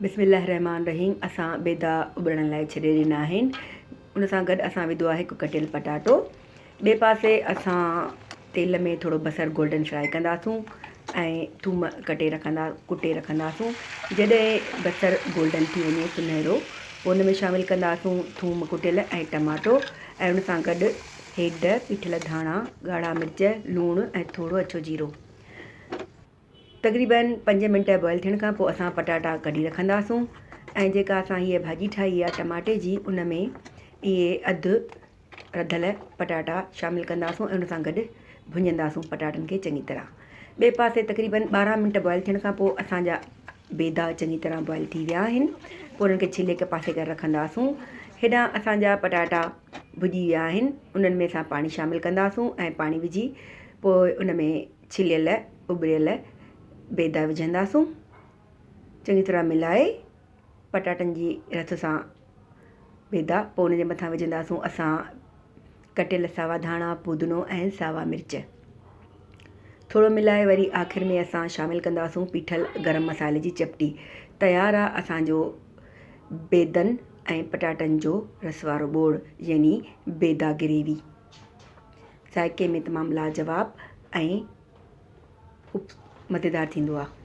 बिस्मिल्लाहिर्रहमानिर्रहीम। असां बेदा उॿरण लाइ छॾे ॾिना आहिनि। उन सां गॾु असां विधो आहे हिकु कटियल पटाटो। ॿिए पासे असां तेल में थोरो बसरु गोल्डन फ्राई कंदासूं ऐं थूम कुटे रखंदासूं। जॾहिं बसरु गोल्डन थी वञे सुनहरो, पोइ उन में शामिलु कंदासूं थूम कुटियल ऐं टमाटो, ऐं उन सां गॾु हेड, पीठल धाणा, ॻाढ़ा मिर्च, लूणु ऐं थोरो अछो जीरो। तक़रीबन 5 मिंट बॉइल थियण खां पोइ असां पटाटा कढी रखंदासूं ऐं जेका असां हीअ भाॼी ठाही आहे टमाटे जी, उन में इहे अधु रधियल पटाटा शामिलु कंदासूं ऐं उन सां गॾु भुञंदासूं पटाटनि खे चङी तरह। ॿिए पासे तक़रीबन 12 मिंट बॉइल थियण खां पोइ असांजा बेदा चङी तरह बॉइल थी विया आहिनि। पोइ उन्हनि खे छिले हिकु पासे करे रखंदासूं। हेॾां असांजा पटाटा भुॼी विया आहिनि। उन्हनि में असां पाणी शामिलु कंदासूं ऐं पाणी विझी पोइ उन में छिलियल उॿरियल बेदा विझंदासूं। चङी तरह मिलाए पटाटनि जी रस सां बेदा, पोइ उन जे मथां विझंदासूं असां कटियल सावा धाणा, पुदीनो ऐं सावा मिर्च। थोरो मिलाए वरी आख़िर में असां शामिलु कंदासूं पीठल गरम मसाले जी चपटी। तयारु आहे असांजो बेदनि ऐं पटाटनि जो रस वारो ॿोड़, यानी बेदा ग्रेवी। ज़ाइके में तमामु लाजवाब ऐं मज़ेदार थींदो आहे।